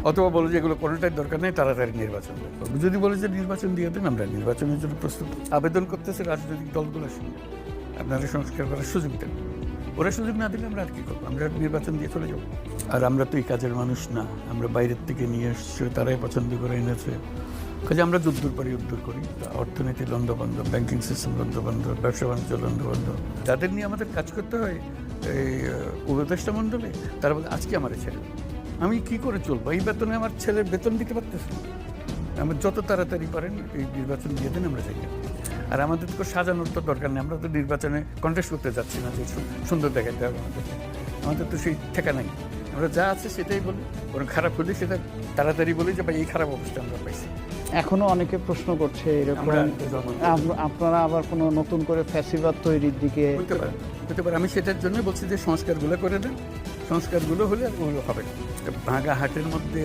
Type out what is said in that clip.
অথবা বলে যে এগুলো কোনোটাই দরকার নেই, তাড়াতাড়ি নির্বাচন করবো। যদি বলে যে নির্বাচন দিয়ে দেন, আমরা নির্বাচনের জন্য প্রস্তুত। আবেদন করতেছে রাজনৈতিক দলগুলোর সঙ্গে, আপনারা সংস্কার করার সুযোগ দেন। ওরা সুযোগ না দিলে আমরা আর কী করবো? আমরা নির্বাচন দিয়ে চলে যাবো। আর আমরা তো এই কাজের মানুষ না, আমরা বাইরের থেকে নিয়ে এসছি, তারাই পছন্দ করে এনেছে। কাজে আমরা যদ্দূর পারি উদ্দূর করি। অর্থনীতি লন্ডভন্ড, ব্যাংকিং সিস্টেম লন্ডভন্ড, ব্যবসা বাণিজ্য লন্ডভন্ড, যাদের নিয়ে আমাদের কাজ করতে হয় এই উপদেষ্টা মণ্ডলে, তারা বলে আজকে আমার ছেলে, আমি কি করে চলবো? এই বেতনে আমার ছেলের বেতন দিতে পারতেছি না। আমরা যত তাড়াতাড়ি পারেন এই নির্বাচন দিয়ে দেন, আমরা চাই। আর আমাদের তো সাজানোর তো দরকার নেই, আমরা তো নির্বাচনে কন্টেস্ট করতে যাচ্ছি না যে সুন্দর দেখাতে হবে আমাদের তো সেই ঠেকা নাই। আমরা যা আছে সেটাই বলি, ওরা খারাপ হলে সেটা তাড়াতাড়ি বলি যে ভাই এই খারাপ অবস্থা আমরা পাইছি। এখনো অনেকে প্রশ্ন করছে এরকম আপনারা আবার কোনো নতুন করে ফ্যাসিবাদ তৈরির দিকে হতে পারে। আমি সেটার জন্য বলছি যে সংস্কারগুলো করে দেন, সংস্কারগুলো হলে আর ওগুলো হবে না। ভাঙা হাটের মধ্যে